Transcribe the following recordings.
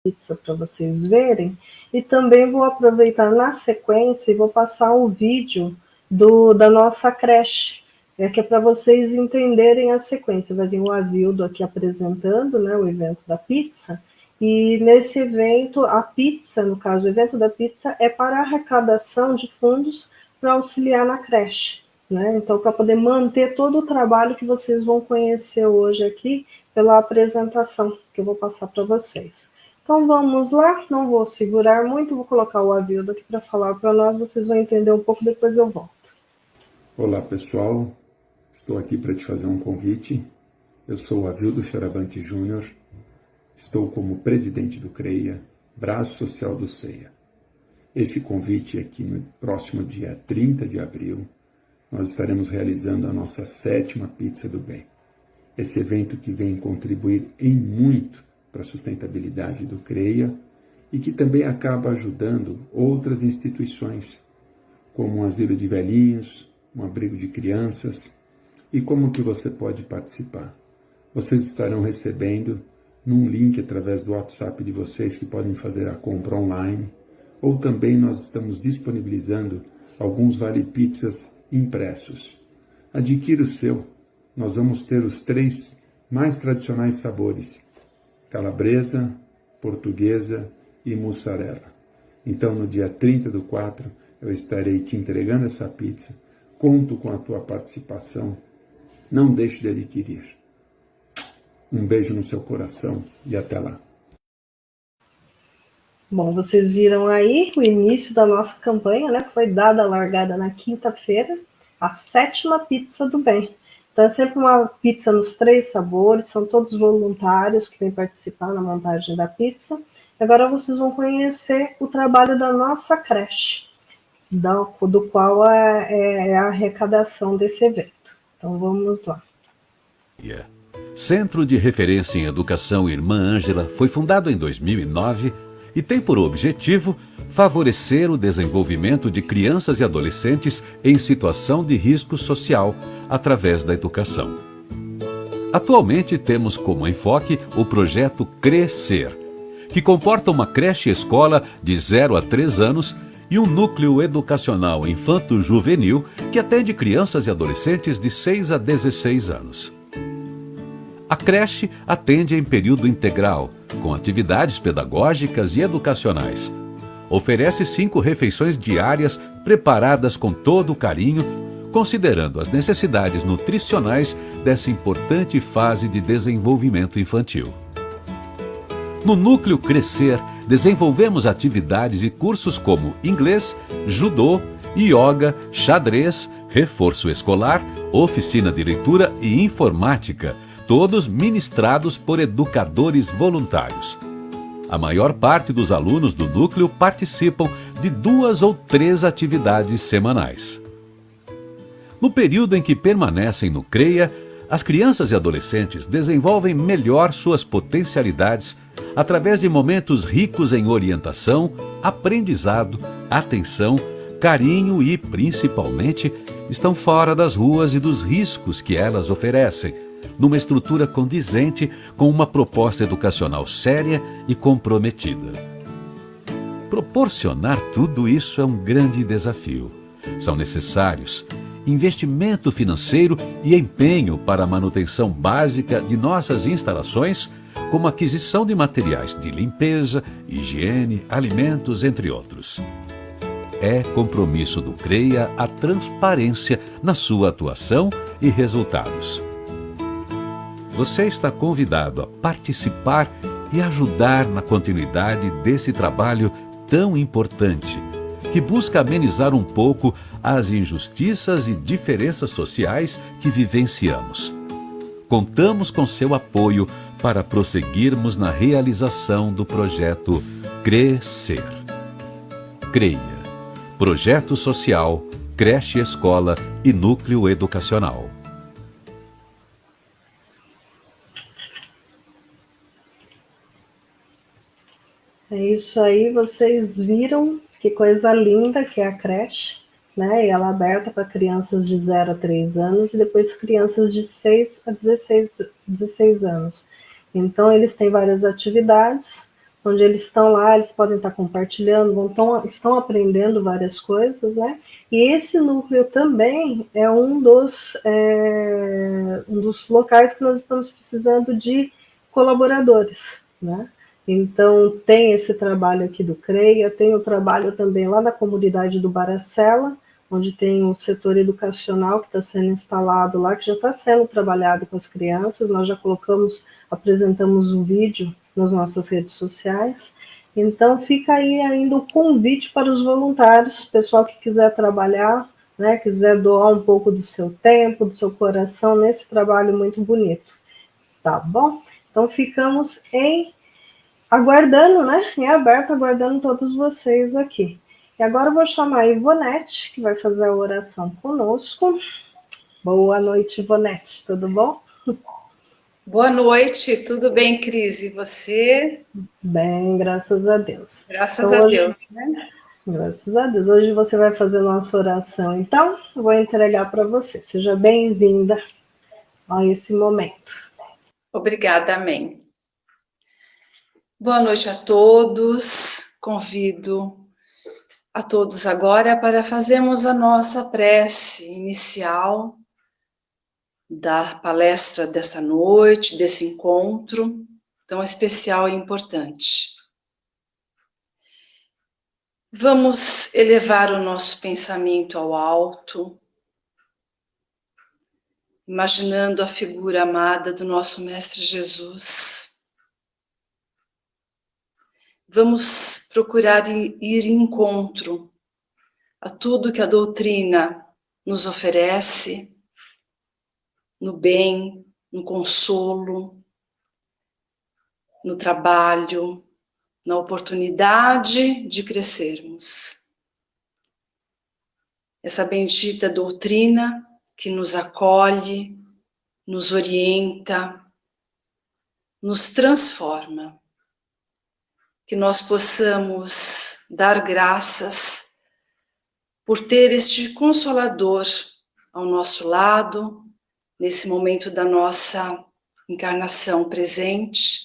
pizza para vocês verem, e também vou aproveitar na sequência e vou passar o vídeo da nossa creche, que é para vocês entenderem a sequência. Vai vir o Avildo aqui apresentando, né, o evento da pizza, e nesse evento, a pizza, no caso, o evento da pizza é para arrecadação de fundos para auxiliar na creche, né? Então, para poder manter todo o trabalho que vocês vão conhecer hoje aqui pela apresentação que eu vou passar para vocês. Então, vamos lá, não vou segurar muito, vou colocar o Avildo aqui para falar para nós, vocês vão entender um pouco, depois eu volto. Olá, pessoal, estou aqui para te fazer um convite. Eu sou o Avildo Fioravante Júnior, estou como presidente do CREIA, Braço Social do CEIA. Esse convite aqui no próximo dia 30 de abril, nós estaremos realizando a nossa 7ª Pizza do Bem. Esse evento que vem contribuir em muito para a sustentabilidade do CREIA e que também acaba ajudando outras instituições, como um asilo de velhinhos, um abrigo de crianças. E como que você pode participar? Vocês estarão recebendo num link através do WhatsApp de vocês que podem fazer a compra online, ou também nós estamos disponibilizando alguns vale-pizzas impressos. Adquira o seu. Nós vamos ter os 3 mais tradicionais sabores: calabresa, portuguesa e mussarela. Então, no dia 30/4, eu estarei te entregando essa pizza. Conto com a tua participação. Não deixe de adquirir. Um beijo no seu coração e até lá. Bom, vocês viram aí o início da nossa campanha, né? Foi dada a largada na quinta-feira, a 7ª Pizza do Bem. Então é sempre uma pizza nos 3 sabores, são todos voluntários que vêm participar na montagem da pizza. Agora vocês vão conhecer o trabalho da nossa creche, do qual é a arrecadação desse evento. Então vamos lá. Centro de Referência em Educação Irmã Ângela foi fundado em 2009 e tem por objetivo favorecer o desenvolvimento de crianças e adolescentes em situação de risco social através da educação. Atualmente temos como enfoque o projeto Crescer, que comporta uma creche-escola de 0 a 3 anos e um núcleo educacional infanto-juvenil que atende crianças e adolescentes de 6 a 16 anos. A creche atende em período integral, com atividades pedagógicas e educacionais. Oferece 5 refeições diárias preparadas com todo o carinho, considerando as necessidades nutricionais dessa importante fase de desenvolvimento infantil. No Núcleo Crescer, desenvolvemos atividades e cursos como inglês, judô, ioga, xadrez, reforço escolar, oficina de leitura e informática, todos ministrados por educadores voluntários. A maior parte dos alunos do núcleo participam de 2 ou 3 atividades semanais. No período em que permanecem no CREIA, as crianças e adolescentes desenvolvem melhor suas potencialidades através de momentos ricos em orientação, aprendizado, atenção, carinho e, principalmente, estão fora das ruas e dos riscos que elas oferecem, numa estrutura condizente com uma proposta educacional séria e comprometida. Proporcionar tudo isso é um grande desafio. São necessários investimento financeiro e empenho para a manutenção básica de nossas instalações, como aquisição de materiais de limpeza, higiene, alimentos, entre outros. É compromisso do CREIA a transparência na sua atuação e resultados. Você está convidado a participar e ajudar na continuidade desse trabalho tão importante, que busca amenizar um pouco as injustiças e diferenças sociais que vivenciamos. Contamos com seu apoio para prosseguirmos na realização do projeto Crescer. CREIA, Projeto Social, Creche Escola e Núcleo Educacional. É isso aí, vocês viram que coisa linda que é a creche, né? E ela é aberta para crianças de 0 a 3 anos e depois crianças de 6 a 16 anos. Então, eles têm várias atividades, onde eles estão lá, eles podem estar compartilhando, estão aprendendo várias coisas, né? E esse núcleo também é um dos locais que nós estamos precisando de colaboradores, né? Então, tem esse trabalho aqui do CREA, tem o trabalho também lá na comunidade do Baracela, onde tem o setor educacional que está sendo instalado lá, que já está sendo trabalhado com as crianças. Nós já apresentamos um vídeo nas nossas redes sociais. Então, fica aí ainda o convite para os voluntários, pessoal que quiser trabalhar, né, quiser doar um pouco do seu tempo, do seu coração nesse trabalho muito bonito. Tá bom? Então, ficamos aguardando, né, em aberto, aguardando todos vocês aqui. E agora eu vou chamar a Ivonete, que vai fazer a oração conosco. Boa noite, Ivonete, tudo bom? Boa noite, tudo bem, Cris? E você? Bem, graças a Deus. Graças a Deus, né? Graças a Deus. Hoje você vai fazer a nossa oração, então eu vou entregar para você. Seja bem-vinda a esse momento. Obrigada, amém. Boa noite a todos. Convido a todos agora para fazermos a nossa prece inicial da palestra desta noite, desse encontro tão especial e importante. Vamos elevar o nosso pensamento ao alto, imaginando a figura amada do nosso Mestre Jesus. Vamos procurar ir em encontro a tudo que a doutrina nos oferece, no bem, no consolo, no trabalho, na oportunidade de crescermos. Essa bendita doutrina que nos acolhe, nos orienta, nos transforma. Que nós possamos dar graças por ter este Consolador ao nosso lado, nesse momento da nossa encarnação presente,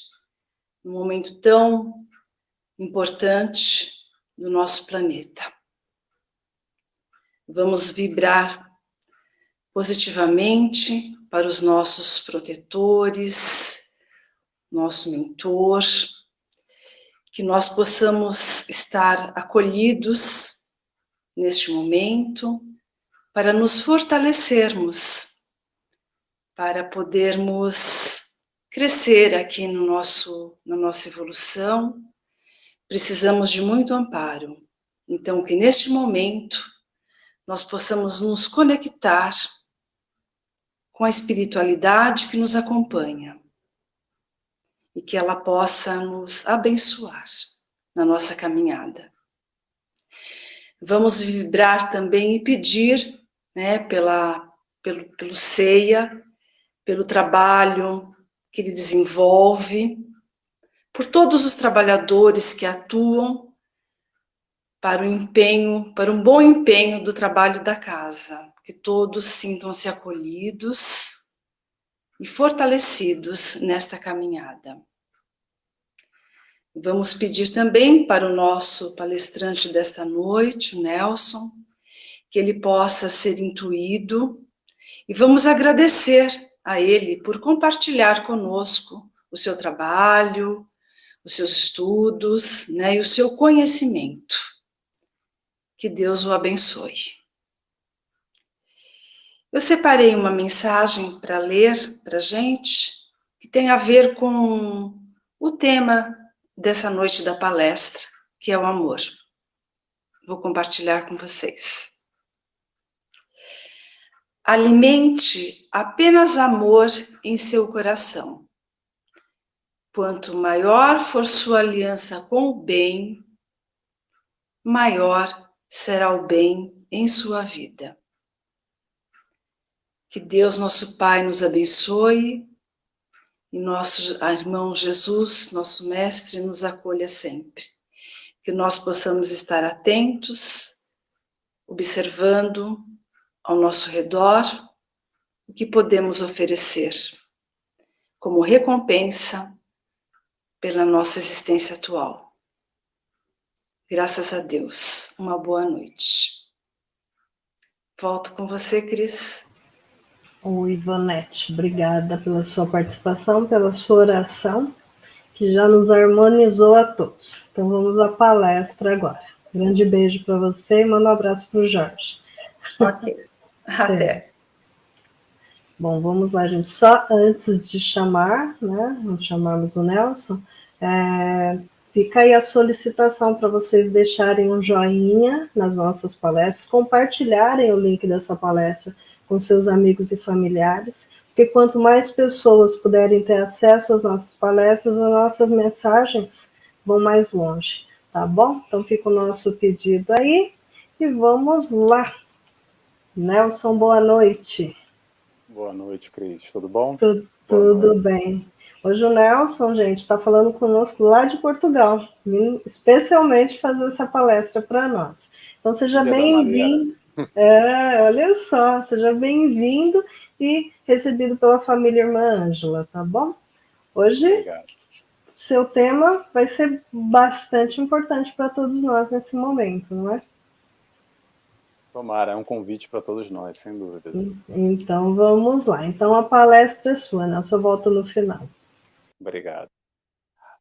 num momento tão importante do nosso planeta. Vamos vibrar positivamente para os nossos protetores, nosso mentor, que nós possamos estar acolhidos neste momento para nos fortalecermos, para podermos crescer aqui na nossa evolução. Precisamos de muito amparo. Então, que neste momento nós possamos nos conectar com a espiritualidade que nos acompanha e que ela possa nos abençoar na nossa caminhada. Vamos vibrar também e pedir, né, pelo CEIA, pelo trabalho que ele desenvolve, por todos os trabalhadores que atuam para um bom empenho do trabalho da casa, que todos sintam-se acolhidos e fortalecidos nesta caminhada. Vamos pedir também para o nosso palestrante desta noite, o Nelson, que ele possa ser intuído, e vamos agradecer a ele por compartilhar conosco o seu trabalho, os seus estudos, né, e o seu conhecimento. Que Deus o abençoe. Eu separei uma mensagem para ler para a gente, que tem a ver com o tema dessa noite da palestra, que é o amor. Vou compartilhar com vocês. Alimente apenas amor em seu coração. Quanto maior for sua aliança com o bem, maior será o bem em sua vida. Que Deus, nosso Pai, nos abençoe e nosso irmão Jesus, nosso Mestre, nos acolha sempre. Que nós possamos estar atentos, observando ao nosso redor o que podemos oferecer como recompensa pela nossa existência atual. Graças a Deus. Uma boa noite. Volto com você, Cris. Oi, Ivonete, obrigada pela sua participação, pela sua oração, que já nos harmonizou a todos. Então vamos à palestra agora. Grande beijo para você e manda um abraço para o Jorge. Ok, até. Bom, vamos lá, gente. Só antes de chamar, né? Vamos chamarmos o Nelson. Fica aí a solicitação para vocês deixarem um joinha nas nossas palestras, compartilharem o link dessa palestra com seus amigos e familiares, porque quanto mais pessoas puderem ter acesso às nossas palestras, as nossas mensagens vão mais longe, tá bom? Então fica o nosso pedido aí e vamos lá. Nelson, boa noite. Boa noite, Cris. Tudo bom? Tudo bem. Hoje o Nelson, gente, está falando conosco lá de Portugal, vindo especialmente fazer essa palestra para nós. Então, seja bem-vindo. Olha só, seja bem-vindo e recebido pela família Irmã Ângela, tá bom? Hoje, Obrigado. Seu tema vai ser bastante importante para todos nós nesse momento, não é? Tomara, é um convite para todos nós, sem dúvida. Então, vamos lá. Então, a palestra é sua, Nelson, eu volto no final. Obrigado.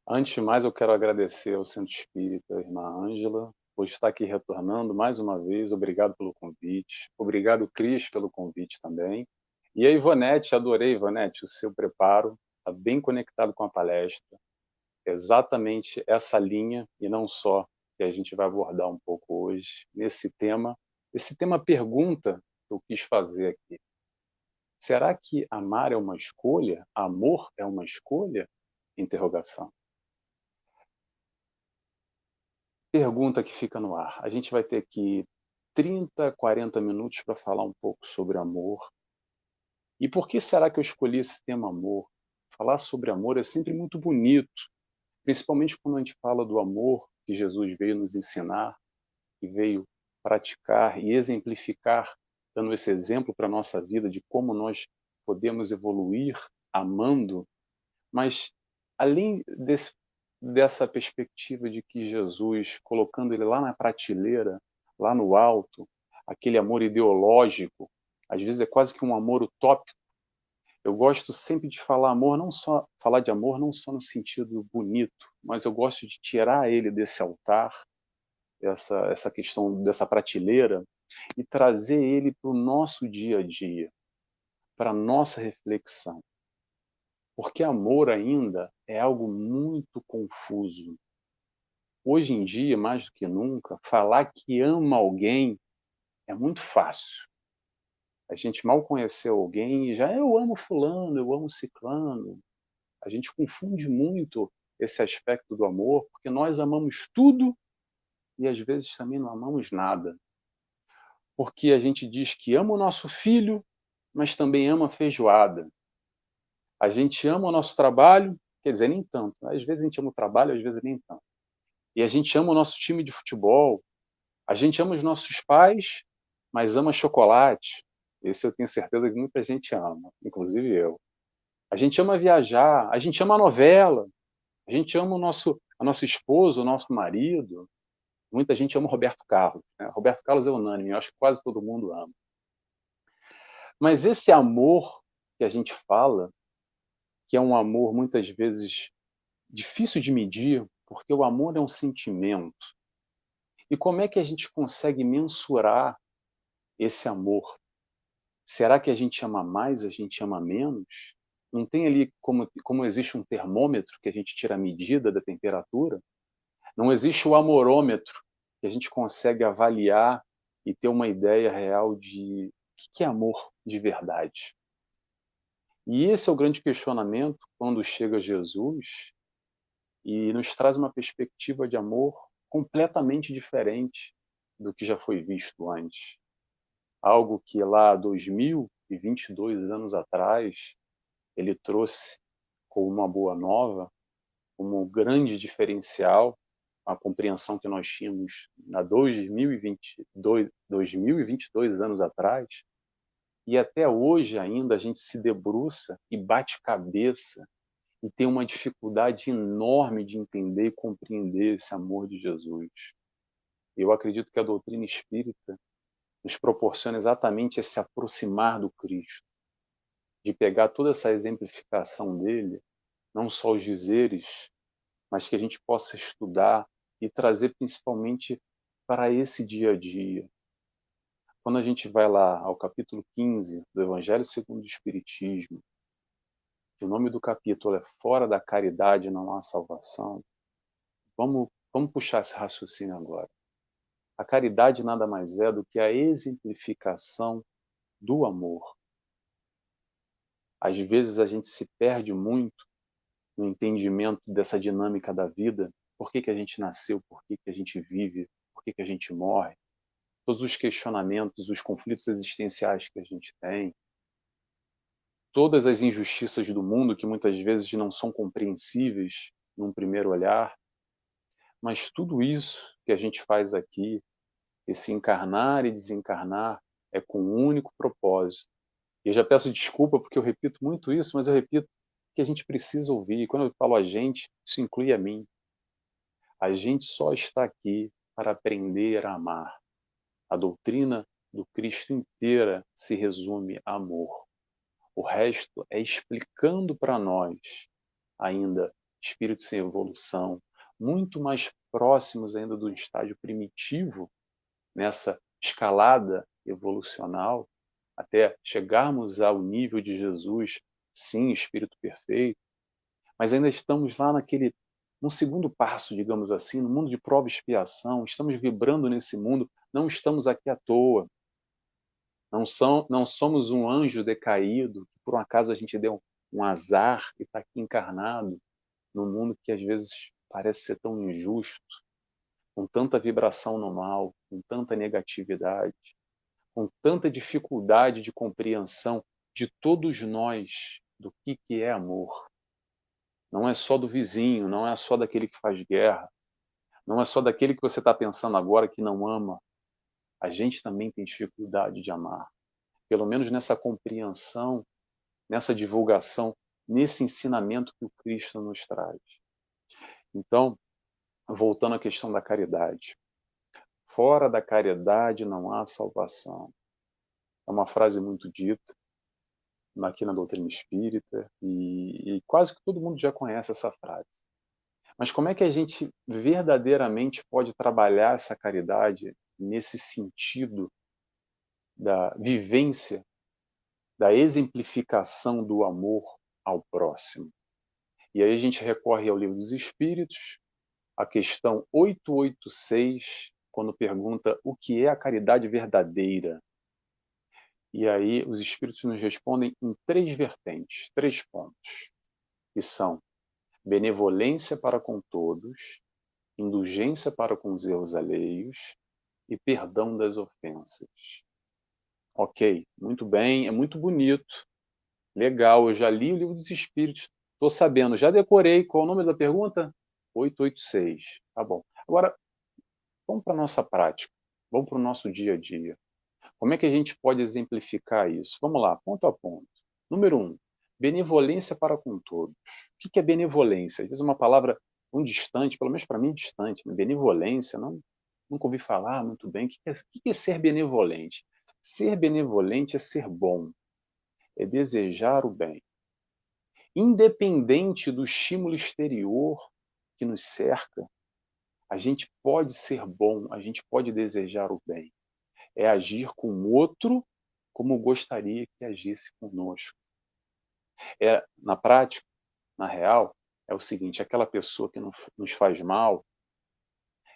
Antes de mais, eu quero agradecer ao Centro Espírita, a Irmã Ângela, por estar aqui retornando mais uma vez. Obrigado pelo convite. Obrigado, Cris, pelo convite também. E a Ivonete, adorei, Ivonete, o seu preparo. Está bem conectado com a palestra. Exatamente essa linha, e não só, que a gente vai abordar um pouco hoje, nesse tema. Esse tema pergunta que eu quis fazer aqui. Será que amar é uma escolha? Amor é uma escolha? Interrogação. Pergunta que fica no ar. A gente vai ter aqui 30, 40 minutos para falar um pouco sobre amor. E por que será que eu escolhi esse tema amor? Falar sobre amor é sempre muito bonito, principalmente quando a gente fala do amor que Jesus veio nos ensinar, que veio praticar e exemplificar, dando esse exemplo para a nossa vida de como nós podemos evoluir amando. Mas, além dessa perspectiva de que Jesus, colocando ele lá na prateleira, lá no alto, aquele amor ideológico, às vezes é quase que um amor utópico. Eu gosto sempre de falar de amor não só no sentido bonito, mas eu gosto de tirar ele desse altar, essa questão dessa prateleira, e trazer ele para o nosso dia a dia, para a nossa reflexão. Porque amor ainda é algo muito confuso. Hoje em dia, mais do que nunca, falar que ama alguém é muito fácil. A gente mal conheceu alguém e já eu amo fulano, eu amo ciclano. A gente confunde muito esse aspecto do amor, porque nós amamos tudo e às vezes também não amamos nada. Porque a gente diz que ama o nosso filho, mas também ama a feijoada. A gente ama o nosso trabalho, quer dizer, nem tanto. Às vezes a gente ama o trabalho, às vezes nem tanto. E a gente ama o nosso time de futebol, a gente ama os nossos pais, mas ama chocolate. Esse eu tenho certeza que muita gente ama, inclusive eu. A gente ama viajar, a gente ama a novela, a gente ama a nossa esposa, o nosso marido. Muita gente ama o Roberto Carlos, né? Roberto Carlos é unânime, eu acho que quase todo mundo ama. Mas esse amor que a gente fala, que é um amor muitas vezes difícil de medir, porque o amor é um sentimento. E como é que a gente consegue mensurar esse amor? Será que a gente ama mais, a gente ama menos? Não tem ali como existe um termômetro que a gente tira a medida da temperatura? Não existe o amorômetro que a gente consegue avaliar e ter uma ideia real de o que é amor de verdade? E esse é o grande questionamento quando chega Jesus e nos traz uma perspectiva de amor completamente diferente do que já foi visto antes. Algo que lá 2022 anos atrás ele trouxe como uma boa nova, como um grande diferencial, a compreensão que nós tínhamos há 2022 anos atrás, e até hoje ainda a gente se debruça e bate cabeça e tem uma dificuldade enorme de entender e compreender esse amor de Jesus. Eu acredito que a doutrina espírita nos proporciona exatamente esse aproximar do Cristo, de pegar toda essa exemplificação dele, não só os dizeres, mas que a gente possa estudar e trazer principalmente para esse dia a dia. Quando a gente vai lá ao capítulo 15 do Evangelho segundo o Espiritismo, que o nome do capítulo é Fora da Caridade não há salvação, vamos puxar esse raciocínio agora. A caridade nada mais é do que a exemplificação do amor. Às vezes a gente se perde muito no entendimento dessa dinâmica da vida, por que a gente nasceu, por que a gente vive, por que a gente morre, todos os questionamentos, os conflitos existenciais que a gente tem, todas as injustiças do mundo que muitas vezes não são compreensíveis num primeiro olhar, mas tudo isso que a gente faz aqui, esse encarnar e desencarnar, é com um único propósito. E eu já peço desculpa porque eu repito muito isso, mas eu repito que a gente precisa ouvir. E quando eu falo a gente, isso inclui a mim. A gente só está aqui para aprender a amar. A doutrina do Cristo inteira se resume a amor. O resto é explicando para nós, ainda, espíritos em evolução, muito mais próximos ainda do estágio primitivo, nessa escalada evolucional, até chegarmos ao nível de Jesus, sim, espírito perfeito, mas ainda estamos lá num segundo passo, digamos assim, no mundo de prova e expiação, estamos vibrando nesse mundo, não estamos aqui à toa, não somos um anjo decaído, que por um acaso a gente deu um azar e está aqui encarnado num mundo que às vezes parece ser tão injusto, com tanta vibração no mal, com tanta negatividade, com tanta dificuldade de compreensão de todos nós do que é amor. Não é só do vizinho, não é só daquele que faz guerra, não é só daquele que você está pensando agora que não ama. A gente também tem dificuldade de amar. Pelo menos nessa compreensão, nessa divulgação, nesse ensinamento que o Cristo nos traz. Então, voltando à questão da caridade. Fora da caridade não há salvação. É uma frase muito dita aqui na doutrina espírita e quase que todo mundo já conhece essa frase. Mas como é que a gente verdadeiramente pode trabalhar essa caridade nesse sentido da vivência, da exemplificação do amor ao próximo? E aí a gente recorre ao Livro dos Espíritos, a questão 886, quando pergunta o que é a caridade verdadeira. E aí os Espíritos nos respondem em 3 vertentes, 3 pontos, que são benevolência para com todos, indulgência para com os erros alheios e perdão das ofensas. Ok, muito bem, é muito bonito, legal, eu já li o Livro dos Espíritos, estou sabendo, já decorei, qual é o nome da pergunta? 886, tá bom. Agora, vamos para a nossa prática, vamos para o nosso dia a dia. Como é que a gente pode exemplificar isso? Vamos lá, ponto a ponto. Número 1, benevolência para com todos. O que é benevolência? Às vezes é uma palavra tão distante, pelo menos para mim é distante. Né? Benevolência, nunca ouvi falar muito bem. O que é ser benevolente? Ser benevolente é ser bom, é desejar o bem. Independente do estímulo exterior que nos cerca, a gente pode ser bom, a gente pode desejar o bem. É agir com o outro como gostaria que agisse conosco. Na prática, na real, é o seguinte, aquela pessoa que nos faz mal,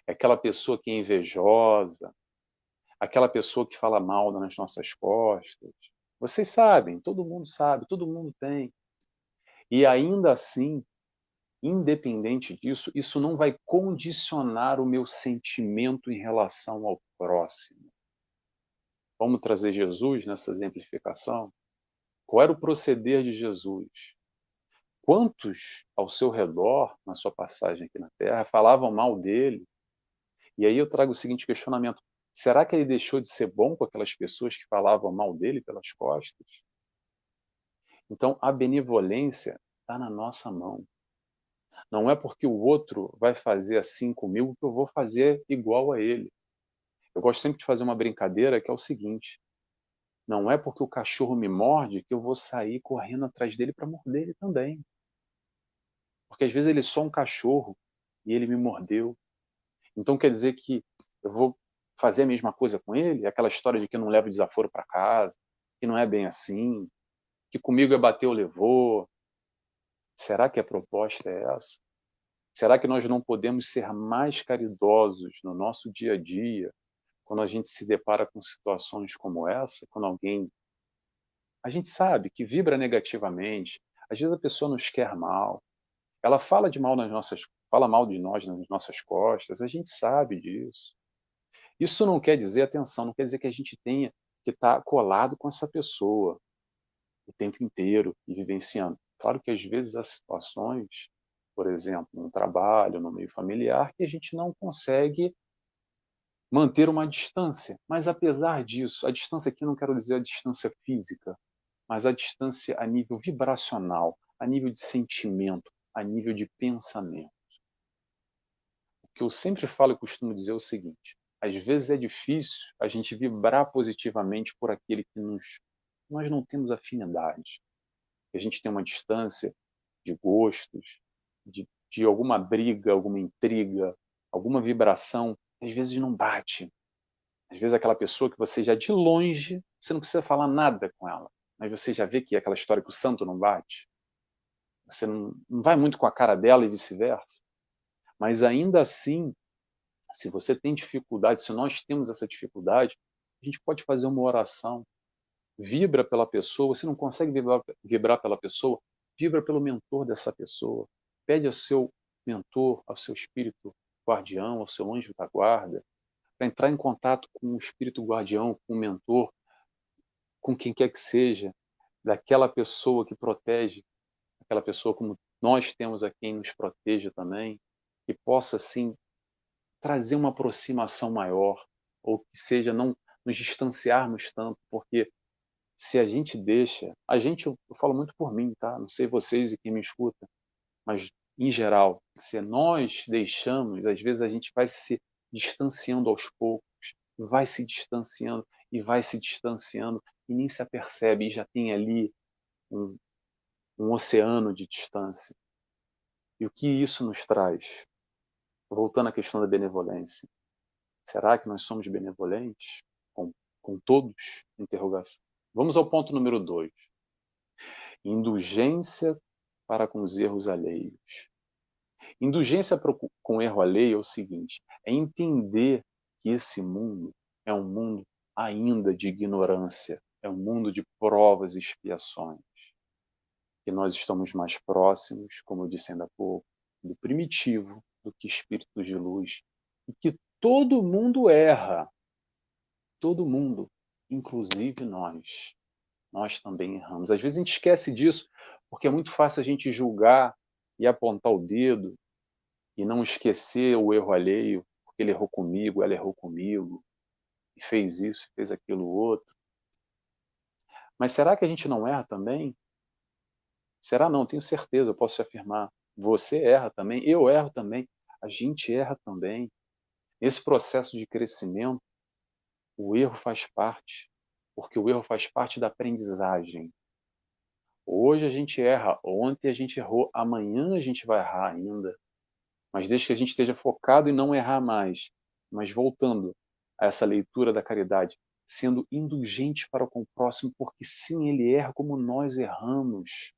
é aquela pessoa que é invejosa, aquela pessoa que fala mal nas nossas costas. Vocês sabem, todo mundo sabe, todo mundo tem. E ainda assim, independente disso, isso não vai condicionar o meu sentimento em relação ao próximo. Vamos trazer Jesus nessa exemplificação? Qual era o proceder de Jesus? Quantos ao seu redor, na sua passagem aqui na Terra, falavam mal dele? E aí eu trago o seguinte questionamento: será que ele deixou de ser bom com aquelas pessoas que falavam mal dele pelas costas? Então, a benevolência, está na nossa mão. Não é porque o outro vai fazer assim comigo que eu vou fazer igual a ele. Eu gosto sempre de fazer uma brincadeira que é o seguinte: não é porque o cachorro me morde que eu vou sair correndo atrás dele para morder ele também. Porque às vezes ele é só um cachorro e ele me mordeu. Então quer dizer que eu vou fazer a mesma coisa com ele? Aquela história de que eu não levo desaforo para casa, que não é bem assim, que comigo é bater ou levou. Será que a proposta é essa? Será que nós não podemos ser mais caridosos no nosso dia a dia, quando a gente se depara com situações como essa, quando alguém, a gente sabe que vibra negativamente, às vezes a pessoa nos quer mal, ela fala de mal nas nossas, fala mal de nós nas nossas costas, a gente sabe disso. Isso não quer dizer, atenção, não quer dizer que a gente tenha que estar colado com essa pessoa o tempo inteiro e vivenciando. Claro que às vezes há situações, por exemplo, no trabalho, no meio familiar, que a gente não consegue manter uma distância. Mas apesar disso, a distância aqui não quero dizer a distância física, mas a distância a nível vibracional, a nível de sentimento, a nível de pensamento. O que eu sempre falo e costumo dizer é o seguinte: às vezes é difícil a gente vibrar positivamente por aquele que nós não temos afinidade. A gente tem uma distância de gostos, de alguma briga, alguma intriga, alguma vibração, às vezes não bate. Às vezes aquela pessoa que você já de longe, você não precisa falar nada com ela, mas você já vê que é aquela história que o santo não bate. Você não vai muito com a cara dela e vice-versa. Mas ainda assim, se você tem dificuldade, se nós temos essa dificuldade, a gente pode fazer uma oração. Vibra pela pessoa, você não consegue vibrar pela pessoa, vibra pelo mentor dessa pessoa. Pede ao seu mentor, ao seu espírito guardião, ao seu anjo da guarda, para entrar em contato com o espírito guardião, com o mentor, com quem quer que seja, daquela pessoa que protege, aquela pessoa como nós temos a quem nos proteja também, que possa, assim, trazer uma aproximação maior, ou que seja, não nos distanciarmos tanto, porque se a gente deixa, eu falo muito por mim, tá? Não sei vocês e quem me escuta, mas em geral, se nós deixamos, às vezes a gente vai se distanciando aos poucos, vai se distanciando e vai se distanciando e nem se apercebe e já tem ali um, um oceano de distância. E o que isso nos traz? Voltando à questão da benevolência. Será que nós somos benevolentes com todos? Interrogação. Vamos ao ponto número 2. Indulgência para com os erros alheios. Indulgência com erro alheio é o seguinte: é entender que esse mundo é um mundo ainda de ignorância, é um mundo de provas e expiações, que nós estamos mais próximos, como eu disse ainda há pouco, do primitivo do que espíritos de luz, e que todo mundo erra, todo mundo, inclusive nós. Nós também erramos. Às vezes a gente esquece disso, porque é muito fácil a gente julgar e apontar o dedo e não esquecer o erro alheio, porque ele errou comigo, ela errou comigo, e fez isso, fez aquilo outro. Mas será que a gente não erra também? Será não? Tenho certeza, eu posso te afirmar. Você erra também, eu erro também, a gente erra também. Nesse processo de crescimento, o erro faz parte, porque o erro faz parte da aprendizagem. Hoje a gente erra, ontem a gente errou, amanhã a gente vai errar ainda. Mas desde que a gente esteja focado em não errar mais, mas voltando a essa leitura da caridade, sendo indulgente para com o próximo, porque sim, ele erra como nós erramos.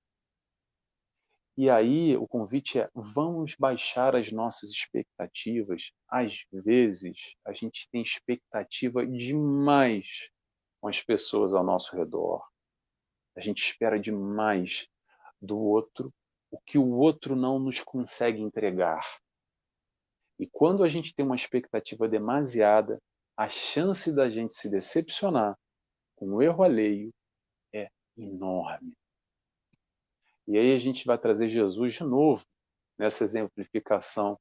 E aí o convite é: vamos baixar as nossas expectativas. Às vezes a gente tem expectativa demais com as pessoas ao nosso redor. A gente espera demais do outro o que o outro não nos consegue entregar. E quando a gente tem uma expectativa demasiada, a chance da gente se decepcionar com o erro alheio é enorme. E aí a gente vai trazer Jesus de novo nessa exemplificação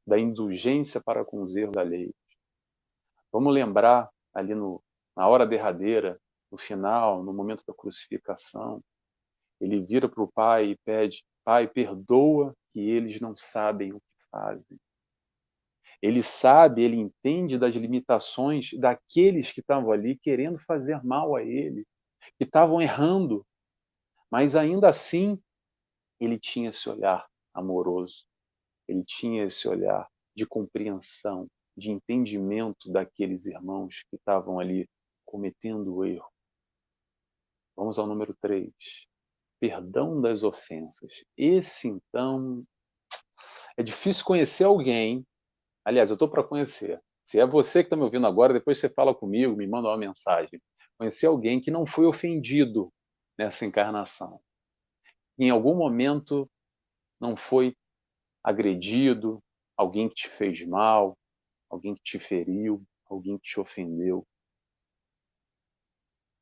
da indulgência para com os erros alheios. Vamos lembrar ali na hora derradeira, no final, no momento da crucificação, ele vira para o Pai e pede: Pai, perdoa que eles não sabem o que fazem. Ele sabe, ele entende das limitações daqueles que estavam ali querendo fazer mal a ele, que estavam errando, mas ainda assim ele tinha esse olhar amoroso, ele tinha esse olhar de compreensão, de entendimento daqueles irmãos que estavam ali cometendo o erro. Vamos ao número 3. Perdão das ofensas. Esse, então, é difícil conhecer alguém. Aliás, eu estou para conhecer. Se é você que está me ouvindo agora, depois você fala comigo, me manda uma mensagem. Conhecer alguém que não foi ofendido nessa encarnação. Em algum momento não foi agredido, alguém que te fez mal, alguém que te feriu, alguém que te ofendeu.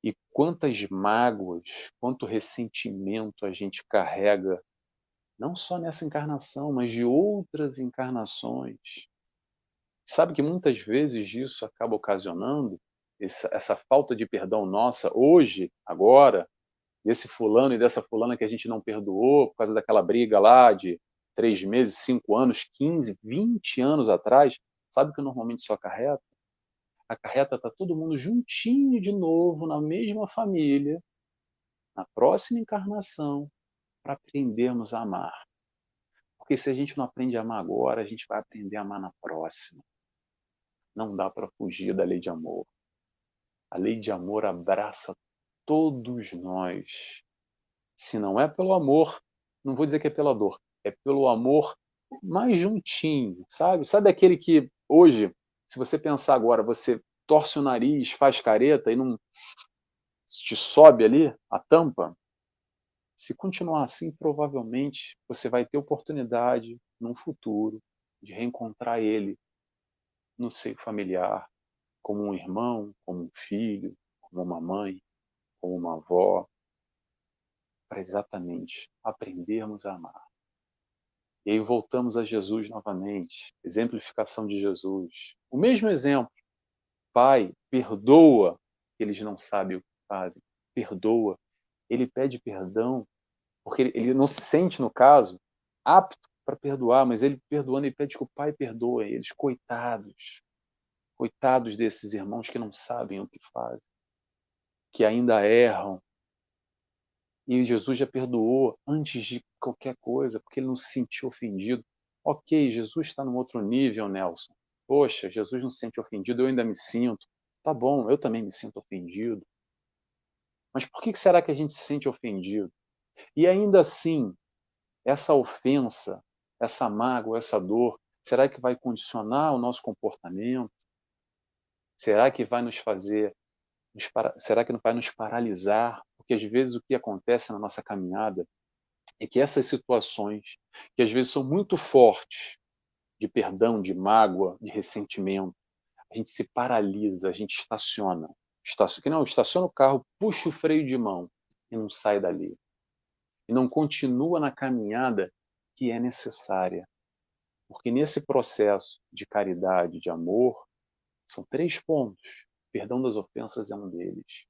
E quantas mágoas, quanto ressentimento a gente carrega, não só nessa encarnação, mas de outras encarnações. Sabe que muitas vezes isso acaba ocasionando essa falta de perdão nossa, hoje, agora, desse fulano e dessa fulana que a gente não perdoou por causa daquela briga lá de 3 meses, 5 anos, 15, 20 anos atrás. Sabe o que normalmente isso acarreta? Acarreta tá todo mundo juntinho de novo, na mesma família, na próxima encarnação, para aprendermos a amar. Porque se a gente não aprende a amar agora, a gente vai aprender a amar na próxima. Não dá para fugir da lei de amor. A lei de amor abraça todos nós. Se não é pelo amor, não vou dizer que é pela dor, é pelo amor mais juntinho, sabe? Sabe aquele que hoje, se você pensar agora, você torce o nariz, faz careta e não te sobe ali a tampa? Se continuar assim, provavelmente você vai ter oportunidade, num futuro, de reencontrar ele no seio familiar, como um irmão, como um filho, como uma mãe, como uma avó, para exatamente aprendermos a amar. E aí voltamos a Jesus novamente, exemplificação de Jesus. O mesmo exemplo. Pai, perdoa, eles não sabem o que fazem. Perdoa. Ele pede perdão, porque ele não se sente, no caso, apto para perdoar, mas ele perdoando, ele pede que o Pai perdoe eles. Coitados. Coitados desses irmãos que não sabem o que fazem, que ainda erram. E Jesus já perdoou antes de qualquer coisa, porque ele não se sentiu ofendido. Ok, Jesus está num outro nível, Nelson. Poxa, Jesus não se sente ofendido, eu ainda me sinto. Tá bom, eu também me sinto ofendido. Mas por que será que a gente se sente ofendido? E ainda assim, essa ofensa, essa mágoa, essa dor, será que vai condicionar o nosso comportamento? Será que vai nos fazer, será que não vai nos paralisar? Porque às vezes o que acontece na nossa caminhada é que essas situações, que às vezes são muito fortes, de perdão, de mágoa, de ressentimento, a gente se paralisa, a gente estaciona. Estaciona o carro, puxa o freio de mão e não sai dali. E não continua na caminhada que é necessária. Porque nesse processo de caridade, de amor, são 3 pontos. Perdão das ofensas é um deles.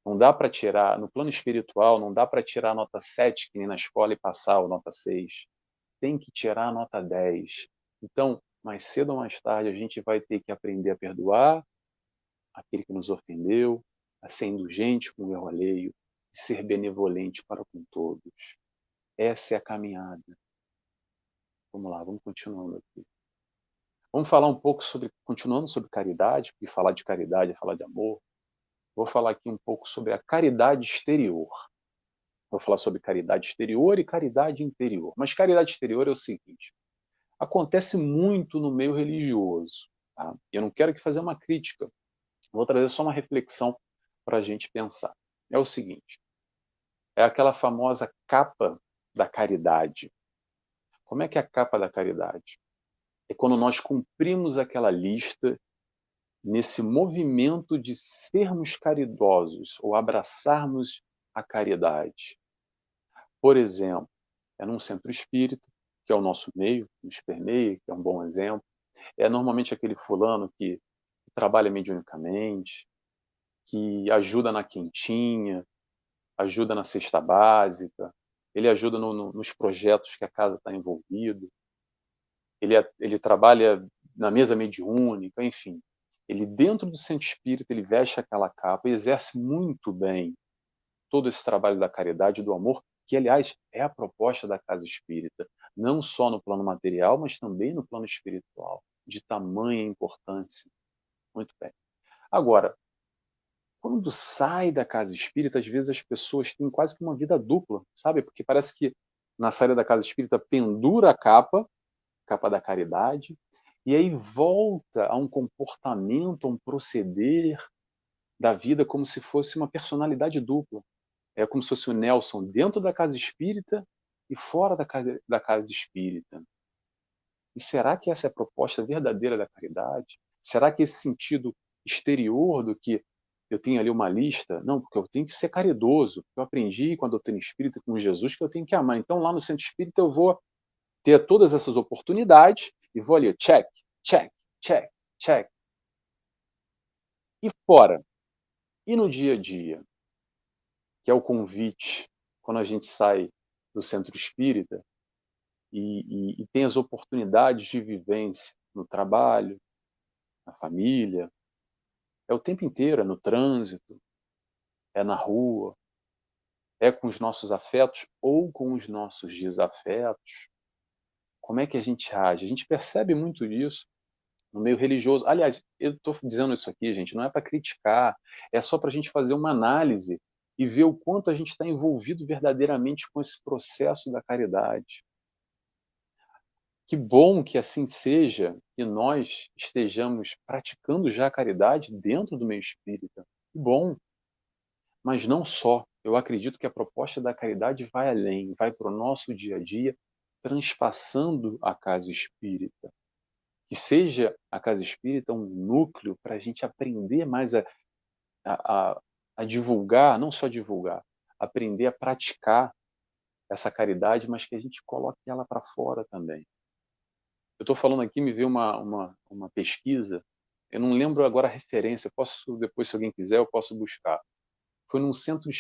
Não dá para tirar, no plano espiritual, não dá para tirar a nota 7, que nem na escola, e passar a nota 6. Tem que tirar a nota 10. Então, mais cedo ou mais tarde, a gente vai ter que aprender a perdoar aquele que nos ofendeu, a ser indulgente com o erro alheio, e ser benevolente para com todos. Essa é a caminhada. Vamos lá, vamos continuando aqui. Vamos falar um pouco continuando sobre caridade, porque falar de caridade é falar de amor. Vou falar aqui um pouco sobre a caridade exterior. Vou falar sobre caridade exterior e caridade interior. Mas caridade exterior é o seguinte: acontece muito no meio religioso. Tá? Eu não quero aqui fazer uma crítica, vou trazer só uma reflexão para a gente pensar. É o seguinte: é aquela famosa capa da caridade. Como é que é a capa da caridade? É quando nós cumprimos aquela lista nesse movimento de sermos caridosos ou abraçarmos a caridade. Por exemplo, é num centro espírita, que é o nosso meio, nos permeia, que é um bom exemplo. É normalmente aquele fulano que trabalha mediunicamente, que ajuda na quentinha, ajuda na cesta básica, ele ajuda nos projetos que a casa está envolvido, ele trabalha na mesa mediúnica, enfim. Ele, dentro do centro espírita, ele veste aquela capa e exerce muito bem todo esse trabalho da caridade e do amor, que, aliás, é a proposta da casa espírita, não só no plano material, mas também no plano espiritual, de tamanha importância. Muito bem. Agora, quando sai da casa espírita, às vezes as pessoas têm quase que uma vida dupla, sabe? Porque parece que na saída da casa espírita pendura a capa da caridade, e aí volta a um comportamento, a um proceder da vida como se fosse uma personalidade dupla. É como se fosse o Nelson dentro da casa espírita e fora da casa espírita. E será que essa é a proposta verdadeira da caridade? Será que esse sentido exterior do que eu tenho ali uma lista? Não, porque eu tenho que ser caridoso. Eu aprendi com a doutrina espírita, com Jesus, que eu tenho que amar. Então, lá no centro espírita, eu vou ter todas essas oportunidades e vou ali, check, check, check, check. E fora? E no dia a dia? Que é o convite, quando a gente sai do centro espírita e tem as oportunidades de vivência no trabalho, na família, é o tempo inteiro, é no trânsito, é na rua, é com os nossos afetos ou com os nossos desafetos. Como é que a gente age? A gente percebe muito disso no meio religioso. Aliás, eu estou dizendo isso aqui, gente, não é para criticar, é só para a gente fazer uma análise e ver o quanto a gente está envolvido verdadeiramente com esse processo da caridade. Que bom que assim seja, que nós estejamos praticando já a caridade dentro do meio espírita. Que bom. Mas não só. Eu acredito que a proposta da caridade vai além, vai para o nosso dia a dia, transpassando a casa espírita. Que seja a casa espírita um núcleo para a gente aprender mais a, a divulgar, não só divulgar, aprender a praticar essa caridade, mas que a gente coloque ela para fora também. Eu estou falando aqui, me veio uma pesquisa, eu não lembro agora a referência, posso depois, se alguém quiser, eu posso buscar. Foi num centro,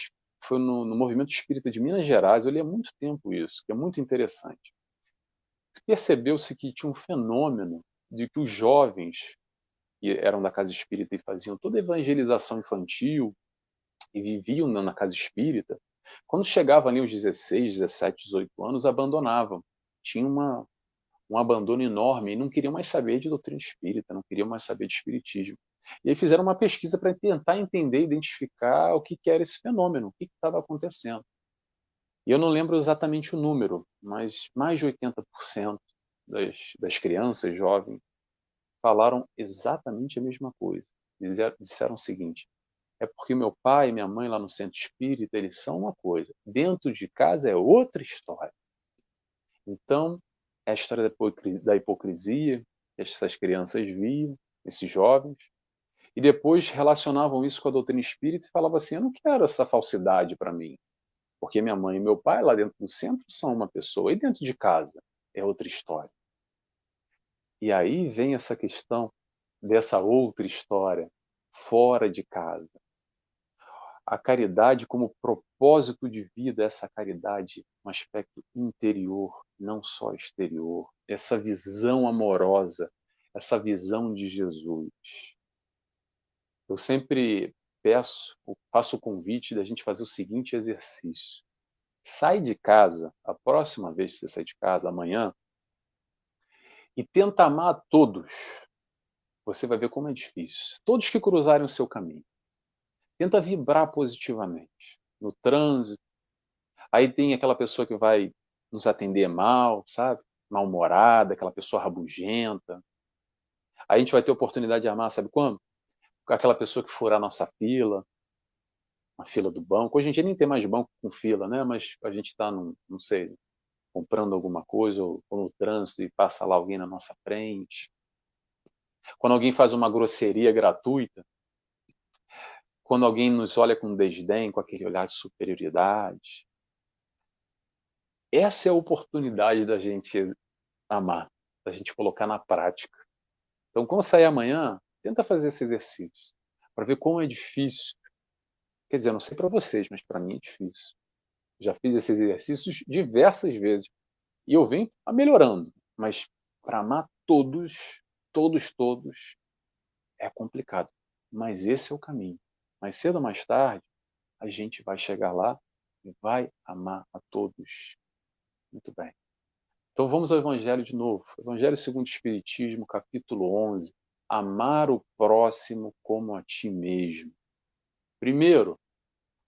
foi no Movimento Espírita de Minas Gerais, eu li há muito tempo isso, que é muito interessante. Percebeu-se que tinha um fenômeno de que os jovens que eram da casa espírita e faziam toda a evangelização infantil e viviam na casa espírita, quando chegavam ali aos 16, 17, 18 anos, abandonavam. Tinha um abandono enorme e não queriam mais saber de doutrina espírita, não queriam mais saber de espiritismo. E aí fizeram uma pesquisa para tentar entender, identificar o que era esse fenômeno, o que estava acontecendo. E eu não lembro exatamente o número, mas mais de 80% das crianças jovens falaram exatamente a mesma coisa. Disseram o seguinte: é porque meu pai e minha mãe lá no centro espírita, eles são uma coisa, dentro de casa é outra história. Então, é a história da hipocrisia que essas crianças viam, esses jovens, e depois relacionavam isso com a doutrina espírita e falavam assim: eu não quero essa falsidade para mim, porque minha mãe e meu pai lá dentro do centro são uma pessoa, e dentro de casa é outra história. E aí vem essa questão dessa outra história, fora de casa. A caridade como propósito de vida, essa caridade, um aspecto interior, não só exterior, essa visão amorosa, essa visão de Jesus. Eu sempre faço o convite da gente fazer o seguinte exercício. Sai de casa, a próxima vez que você sair de casa, amanhã, e tenta amar a todos. Você vai ver como é difícil. Todos que cruzarem o seu caminho. Tenta vibrar positivamente. No trânsito. Aí tem aquela pessoa que vai nos atender mal, sabe? Mal-humorada, aquela pessoa rabugenta. Aí a gente vai ter oportunidade de amar, sabe quando? Aquela pessoa que furar a nossa fila, a fila do banco. Hoje em dia nem tem mais banco com fila, né? Mas a gente está, não sei, comprando alguma coisa ou no trânsito e passa lá alguém na nossa frente. Quando alguém faz uma grosseria gratuita, quando alguém nos olha com desdém, com aquele olhar de superioridade. Essa é a oportunidade da gente amar, da gente colocar na prática. Então, quando sair amanhã, tenta fazer esse exercício, para ver como é difícil. Quer dizer, não sei para vocês, mas para mim é difícil. Já fiz esses exercícios diversas vezes. E eu venho melhorando. Mas para amar todos, todos, é complicado. Mas esse é o caminho. Mais cedo ou mais tarde, a gente vai chegar lá e vai amar a todos. Muito bem. Então vamos ao Evangelho de novo. Evangelho segundo o Espiritismo, capítulo 11. Amar o próximo como a ti mesmo. Primeiro,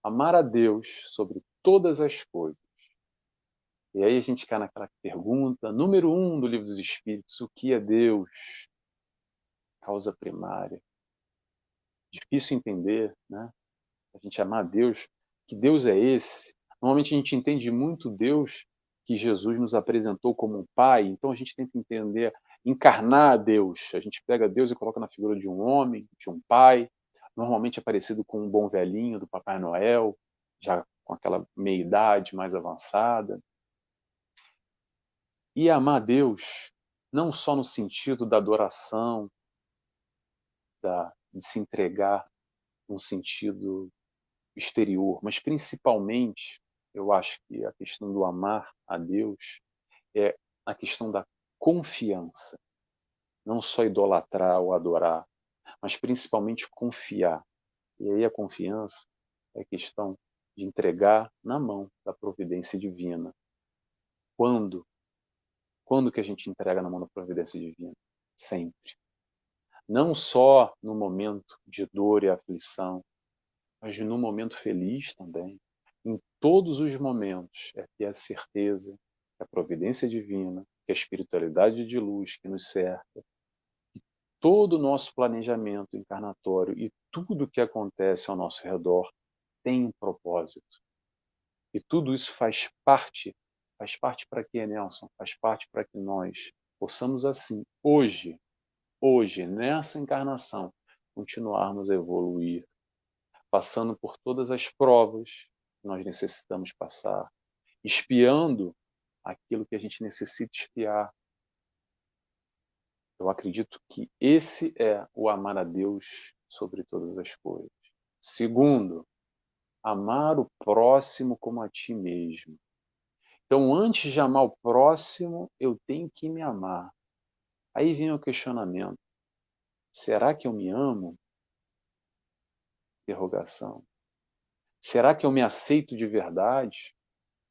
amar a Deus sobre todas as coisas. E aí a gente cai naquela pergunta, número 1 do Livro dos Espíritos, o que é Deus? Causa primária. Difícil entender, né? A gente amar a Deus. Que Deus é esse? Normalmente a gente entende muito Deus que Jesus nos apresentou como um pai, então a gente tenta entender, encarnar a Deus. A gente pega Deus e coloca na figura de um homem, de um pai, normalmente é parecido com um bom velhinho do Papai Noel, já com aquela meia-idade mais avançada. E amar a Deus não só no sentido da adoração, de se entregar num sentido exterior, mas principalmente, eu acho que a questão do amar a Deus é a questão da confiança. Não só idolatrar ou adorar, mas principalmente confiar. E aí a confiança é a questão de entregar na mão da providência divina. Quando? Quando que a gente entrega na mão da providência divina? Sempre. Não só no momento de dor e aflição, mas no momento feliz também. Em todos os momentos é ter a certeza que a providência divina, que a espiritualidade de luz que nos cerca, todo o nosso planejamento encarnatório e tudo o que acontece ao nosso redor tem um propósito. E tudo isso faz parte para quê, Nelson? Faz parte para que nós possamos assim, hoje, nessa encarnação, continuarmos a evoluir, passando por todas as provas que nós necessitamos passar, espiando aquilo que a gente necessita espiar. Eu acredito que esse é o amar a Deus sobre todas as coisas. Segundo, amar o próximo como a ti mesmo. Então, antes de amar o próximo, eu tenho que me amar. Aí vem o questionamento. Será que eu me amo? Interrogação. Será que eu me aceito de verdade?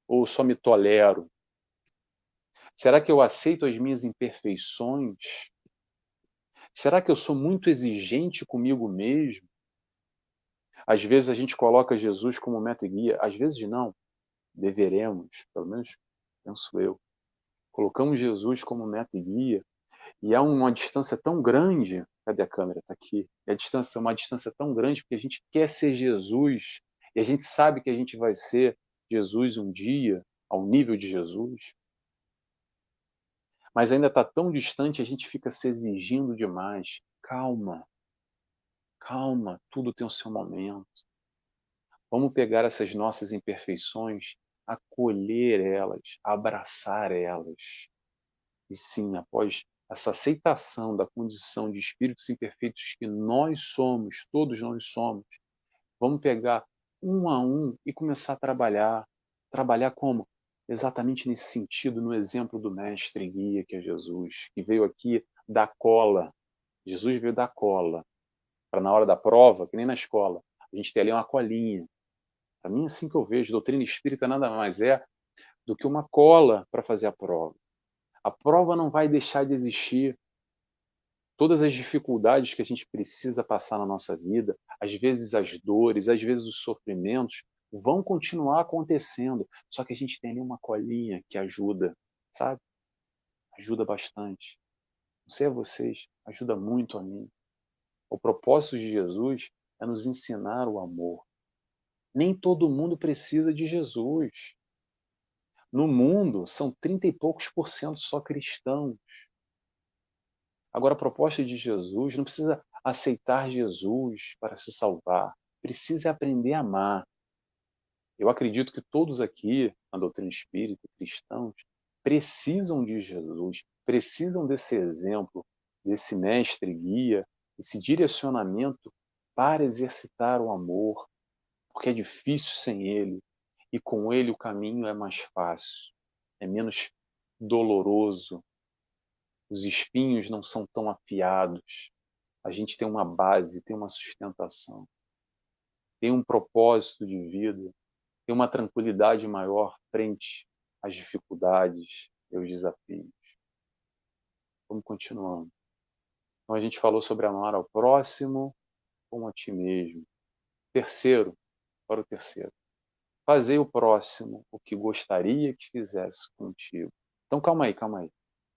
Ou só me tolero? Será que eu aceito as minhas imperfeições? Será que eu sou muito exigente comigo mesmo? Às vezes a gente coloca Jesus como meta e guia, às vezes não. Deveremos, pelo menos penso eu. Colocamos Jesus como meta e guia e há uma distância tão grande. Cadê a câmera? Está aqui. É uma distância tão grande porque a gente quer ser Jesus e a gente sabe que a gente vai ser Jesus um dia, ao nível de Jesus. Mas ainda está tão distante, a gente fica se exigindo demais. Calma, calma, tudo tem o seu momento. Vamos pegar essas nossas imperfeições, acolher elas, abraçar elas. E sim, após essa aceitação da condição de espíritos imperfeitos que nós somos, todos nós somos, vamos pegar um a um e começar a trabalhar. Trabalhar como? Exatamente nesse sentido, no exemplo do mestre guia, que é Jesus, que veio aqui da cola. Jesus veio da cola, para na hora da prova, que nem na escola, a gente ter ali uma colinha. Para mim, é assim que eu vejo, doutrina espírita nada mais é do que uma cola para fazer a prova. A prova não vai deixar de existir. Todas as dificuldades que a gente precisa passar na nossa vida, às vezes as dores, às vezes os sofrimentos, vão continuar acontecendo. Só que a gente tem ali uma colinha que ajuda, sabe? Ajuda bastante. Não sei a vocês, ajuda muito a mim. O propósito de Jesus é nos ensinar o amor. Nem todo mundo precisa de Jesus. No mundo, são 30 e poucos por cento só cristãos. Agora, a proposta de Jesus não precisa aceitar Jesus para se salvar. Precisa aprender a amar. Eu acredito que todos aqui, na doutrina espírita, cristãos, precisam de Jesus, precisam desse exemplo, desse mestre guia, esse direcionamento para exercitar o amor, porque é difícil sem ele. e com ele o caminho é mais fácil, é menos doloroso, os espinhos não são tão afiados, a gente tem uma base, tem uma sustentação, tem um propósito de vida, tem uma tranquilidade maior frente às dificuldades e aos desafios. Vamos continuando. Então a gente falou sobre amar ao próximo como a ti mesmo. Terceiro, para o terceiro. Fazer o próximo o que gostaria que fizesse contigo. Então calma aí, calma aí.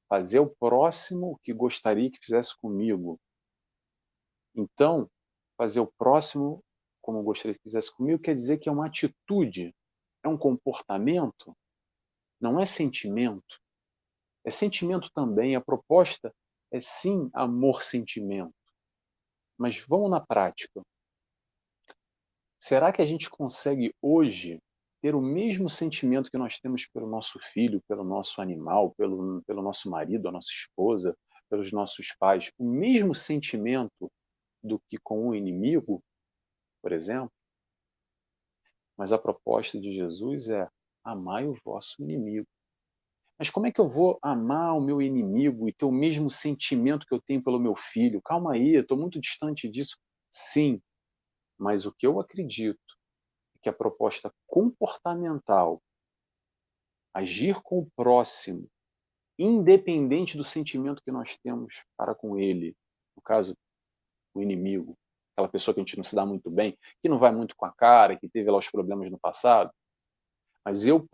Fazer o próximo o que gostaria que fizesse comigo. Então, fazer o próximo como gostaria que fizesse comigo quer dizer que é uma atitude, é um comportamento, não é sentimento. É sentimento também, a proposta é sim amor-sentimento. Mas vamos na prática. Será que a gente consegue hoje ter o mesmo sentimento que nós temos pelo nosso filho, pelo nosso animal, pelo nosso marido, a nossa esposa, pelos nossos pais, o mesmo sentimento do que com o inimigo, por exemplo? Mas a proposta de Jesus é: amai o vosso inimigo. Mas como é que eu vou amar o meu inimigo e ter o mesmo sentimento que eu tenho pelo meu filho? Calma aí, eu estou muito distante disso. Sim, mas o que eu acredito é que a proposta comportamental, agir com o próximo, independente do sentimento que nós temos para com ele, no caso, o inimigo, aquela pessoa que a gente não se dá muito bem, que não vai muito com a cara, que teve lá os problemas no passado, mas eu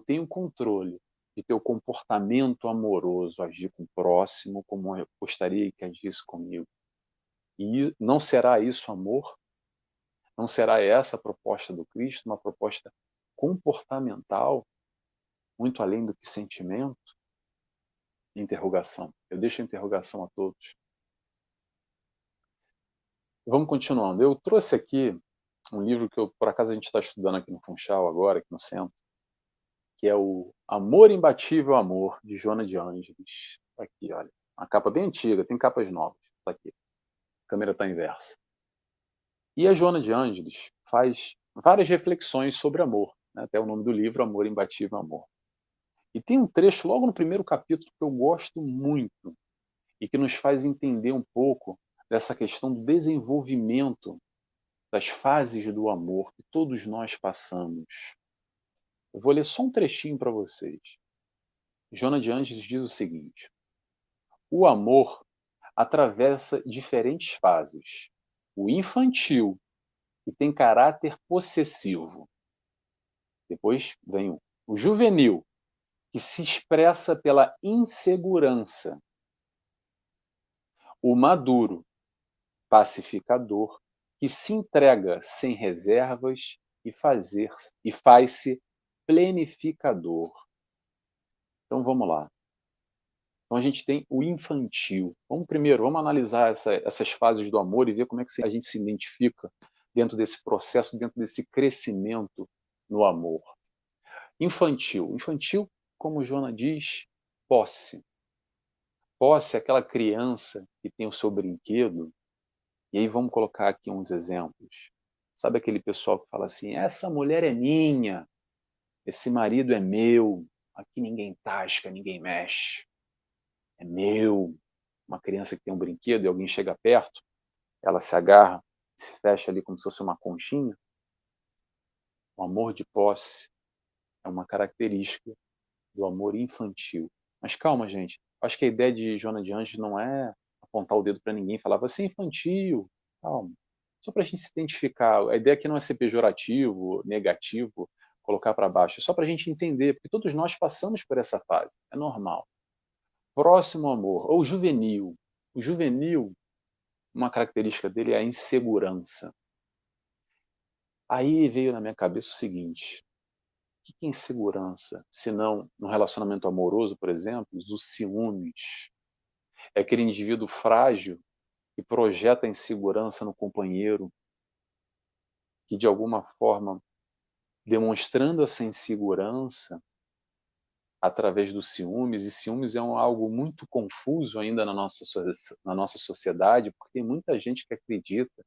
tenho controle de ter o comportamento amoroso, agir com o próximo como eu gostaria que agisse comigo. E não será isso amor? Não será essa a proposta do Cristo, uma proposta comportamental, muito além do que sentimento? Interrogação. Eu deixo a interrogação a todos. Vamos continuando. Eu trouxe aqui um livro que, por acaso, a gente está estudando aqui no Funchal agora, aqui no centro, que é o Amor Imbatível Amor, de Joana de Ângeles. Tá aqui, olha. Uma capa bem antiga, tem capas novas. Tá aqui. A câmera está inversa. E a Joana de Ângeles faz várias reflexões sobre amor, né? Até o nome do livro, Amor Imbatível Amor. E tem um trecho logo no primeiro capítulo que eu gosto muito e que nos faz entender um pouco dessa questão do desenvolvimento das fases do amor que todos nós passamos. Eu vou ler só um trechinho para vocês. Joana de Ângeles diz o seguinte: o amor atravessa diferentes fases. O infantil, que tem caráter possessivo. Depois vem o juvenil, que se expressa pela insegurança. O maduro, pacificador, que se entrega sem reservas e faz-se plenificador. Então vamos lá. Então a gente tem o infantil. Vamos analisar essas fases do amor e ver como é que a gente se identifica dentro desse processo, dentro desse crescimento no amor. Infantil. Infantil, como Joana diz, posse. Posse é aquela criança que tem o seu brinquedo. E aí vamos colocar aqui uns exemplos. Sabe aquele pessoal que fala assim: essa mulher é minha, esse marido é meu, aqui ninguém tasca, ninguém mexe, é meu. Uma criança que tem um brinquedo e alguém chega perto, ela se agarra, se fecha ali como se fosse uma conchinha. O amor de posse é uma característica do amor infantil. Mas calma, gente. Acho que a ideia de Joana de Anjos não é apontar o dedo para ninguém e falar: você é infantil. Calma. Só para a gente se identificar. A ideia aqui não é ser pejorativo, negativo, colocar para baixo. É só para a gente entender, porque todos nós passamos por essa fase. É normal. Próximo amor, ou juvenil. O juvenil, uma característica dele é a insegurança. Aí veio na minha cabeça o seguinte: o que é insegurança? Se não, no relacionamento amoroso, por exemplo, os ciúmes. É aquele indivíduo frágil que projeta a insegurança no companheiro, que de alguma forma, demonstrando essa insegurança através dos ciúmes, e ciúmes é algo muito confuso ainda na nossa sociedade, porque tem muita gente que acredita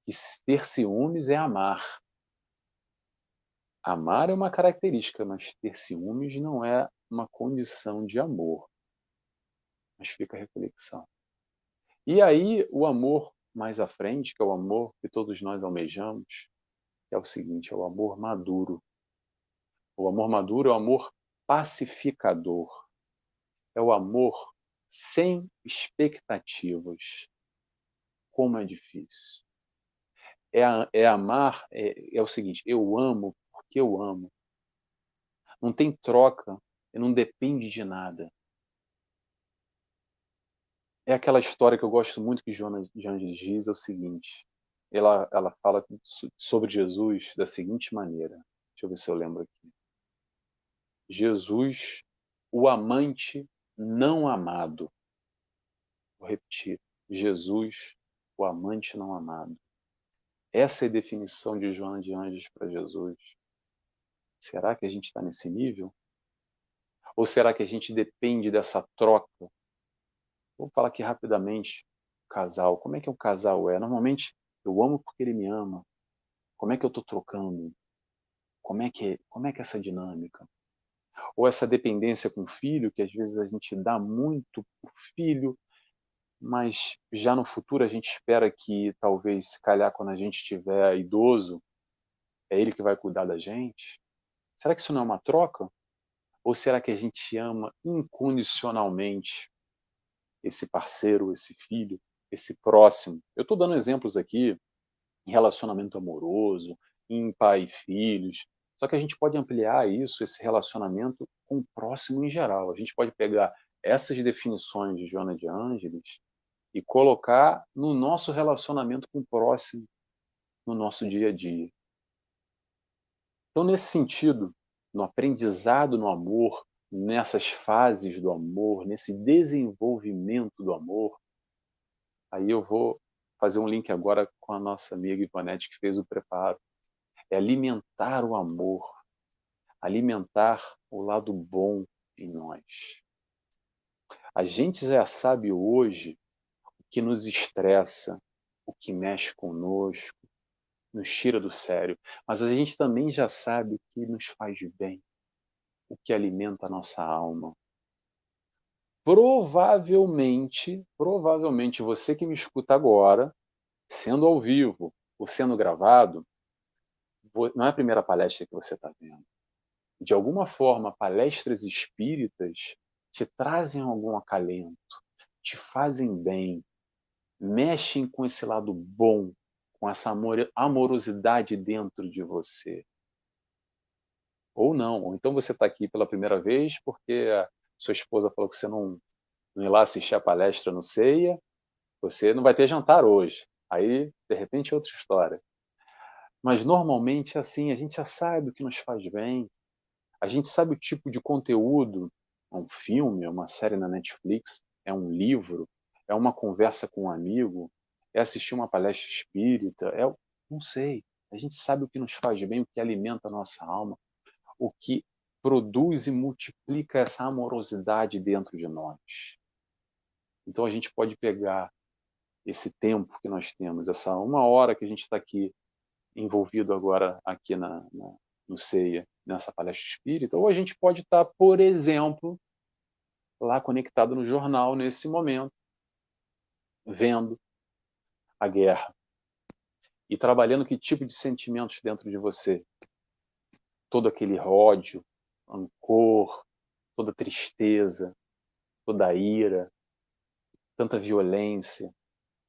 que ter ciúmes é amar. Amar é uma característica, mas ter ciúmes não é uma condição de amor. Mas fica a reflexão. E aí, o amor mais à frente, que é o amor que todos nós almejamos, é o seguinte, é o amor maduro. O amor maduro é o amor pacificador. É o amor sem expectativas. Como é difícil. É amar, é o seguinte, eu amo porque eu amo. Não tem troca, não depende de nada. É aquela história que eu gosto muito que Joana de Angelis diz, é o seguinte, ela fala sobre Jesus da seguinte maneira, deixa eu ver se eu lembro aqui. Jesus, o amante não amado. Vou repetir. Jesus, o amante não amado. Essa é a definição de Joana de Anjos para Jesus. Será que a gente está nesse nível? Ou será que a gente depende dessa troca? Vou falar aqui rapidamente. Casal. Como é que um casal é? Normalmente, eu amo porque ele me ama. Como é que eu estou trocando? Como é que é essa dinâmica? Ou essa dependência com o filho, que às vezes a gente dá muito para o filho, mas já no futuro a gente espera que talvez, se calhar, quando a gente estiver idoso, é ele que vai cuidar da gente? Será que isso não é uma troca? Ou será que a gente ama incondicionalmente esse parceiro, esse filho, esse próximo? Eu estou dando exemplos aqui em relacionamento amoroso, em pai e filhos. Só que a gente pode ampliar isso, esse relacionamento com o próximo em geral. A gente pode pegar essas definições de Joana de Ângeles e colocar no nosso relacionamento com o próximo, no nosso dia a dia. Então, nesse sentido, no aprendizado no amor, nessas fases do amor, nesse desenvolvimento do amor, aí eu vou fazer um link agora com a nossa amiga Ivonete, que fez o preparo. É alimentar o amor, alimentar o lado bom em nós. A gente já sabe hoje o que nos estressa, o que mexe conosco, nos tira do sério, mas a gente também já sabe o que nos faz bem, o que alimenta a nossa alma. Provavelmente você que me escuta agora, sendo ao vivo ou sendo gravado, não é a primeira palestra que você está vendo. De alguma forma, palestras espíritas te trazem algum acalento, te fazem bem, mexem com esse lado bom, com essa amorosidade dentro de você. Ou não, ou então você está aqui pela primeira vez porque a sua esposa falou que você não ir lá assistir a palestra no Ceia, você não vai ter jantar hoje. Aí, de repente, é outra história. Mas normalmente é assim, a gente já sabe o que nos faz bem, a gente sabe o tipo de conteúdo, é um filme, é uma série na Netflix, é um livro, é uma conversa com um amigo, é assistir uma palestra espírita, não sei. A gente sabe o que nos faz bem, o que alimenta a nossa alma, o que produz e multiplica essa amorosidade dentro de nós. Então a gente pode pegar esse tempo que nós temos, essa 1 hora que a gente está aqui envolvido agora aqui no CEIA, nessa palestra espírita, ou a gente pode estar, por exemplo, lá conectado no jornal nesse momento, vendo a guerra e trabalhando que tipo de sentimentos dentro de você. Todo aquele ódio, rancor, toda tristeza, toda ira, tanta violência,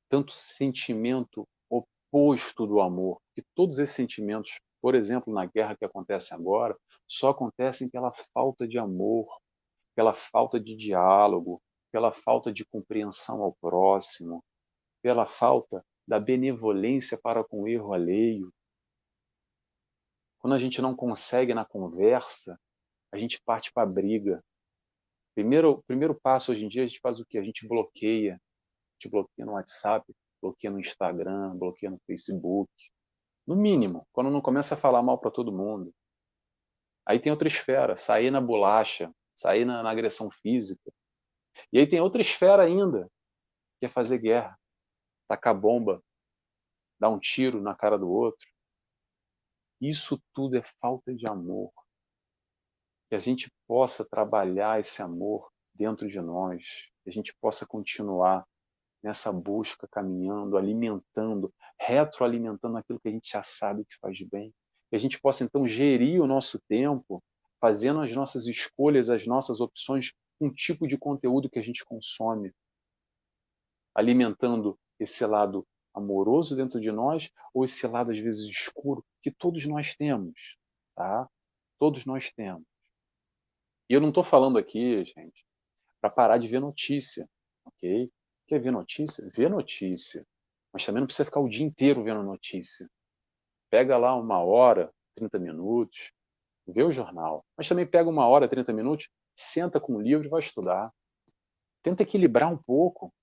tanto sentimento oposto do amor. E todos esses sentimentos, por exemplo, na guerra que acontece agora, só acontecem pela falta de amor, pela falta de diálogo, pela falta de compreensão ao próximo, pela falta da benevolência para com o erro alheio. Quando a gente não consegue na conversa, a gente parte para a briga. Primeiro passo hoje em dia, a gente faz o quê? A gente bloqueia. A gente bloqueia no WhatsApp, bloqueia no Instagram, bloqueia no Facebook. No mínimo, quando não começa a falar mal para todo mundo. Aí tem outra esfera, sair na bolacha, sair na agressão física. E aí tem outra esfera ainda, que é fazer guerra, tacar bomba, dar um tiro na cara do outro. Isso tudo é falta de amor. Que a gente possa trabalhar esse amor dentro de nós, que a gente possa continuar nessa busca, caminhando, alimentando, retroalimentando aquilo que a gente já sabe que faz bem. Que a gente possa, então, gerir o nosso tempo, fazendo as nossas escolhas, as nossas opções, com o tipo de conteúdo que a gente consome, alimentando esse lado amoroso dentro de nós ou esse lado, às vezes, escuro, que todos nós temos, tá? Todos nós temos. E eu não estou falando aqui, gente, para parar de ver notícia, ok? Quer ver notícia? Vê notícia. Mas também não precisa ficar o dia inteiro vendo notícia. Pega lá 1 hora, 30 minutos, vê o jornal. Mas também pega 1 hora, 30 minutos, senta com o livro e vai estudar. Tenta equilibrar um pouco.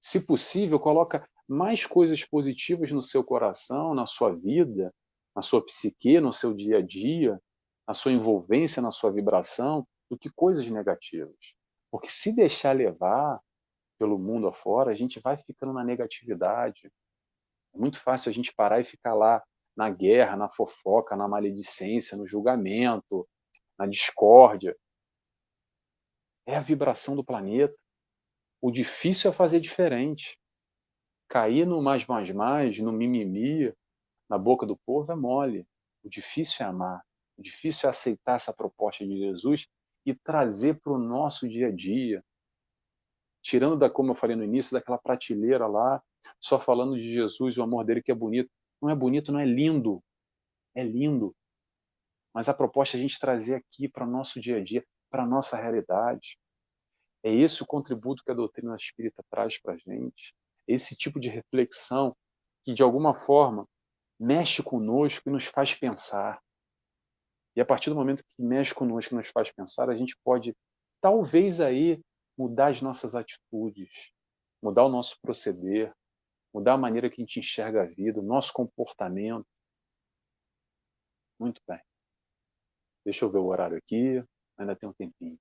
Se possível, coloca mais coisas positivas no seu coração, na sua vida, na sua psique, no seu dia a dia, na sua envolvência, na sua vibração, do que coisas negativas. Porque se deixar levar pelo mundo afora, a gente vai ficando na negatividade. É muito fácil a gente parar e ficar lá na guerra, na fofoca, na maledicência, no julgamento, na discórdia. É a vibração do planeta. O difícil é fazer diferente. Cair no mais, no mimimi, na boca do povo é mole. O difícil é amar. O difícil é aceitar essa proposta de Jesus e trazer para o nosso dia a dia. Tirando da, como eu falei no início, daquela prateleira lá, só falando de Jesus e o amor dele que é bonito. Não é bonito, não é lindo. É lindo. Mas a proposta é a gente trazer aqui para o nosso dia a dia, para a nossa realidade. É esse o contributo que a doutrina espírita traz para a gente. Esse tipo de reflexão que, de alguma forma, mexe conosco e nos faz pensar. E a partir do momento que mexe conosco e nos faz pensar, a gente pode, talvez aí, mudar as nossas atitudes, mudar o nosso proceder, mudar a maneira que a gente enxerga a vida, o nosso comportamento. Muito bem. Deixa eu ver o horário aqui, ainda tem um tempinho.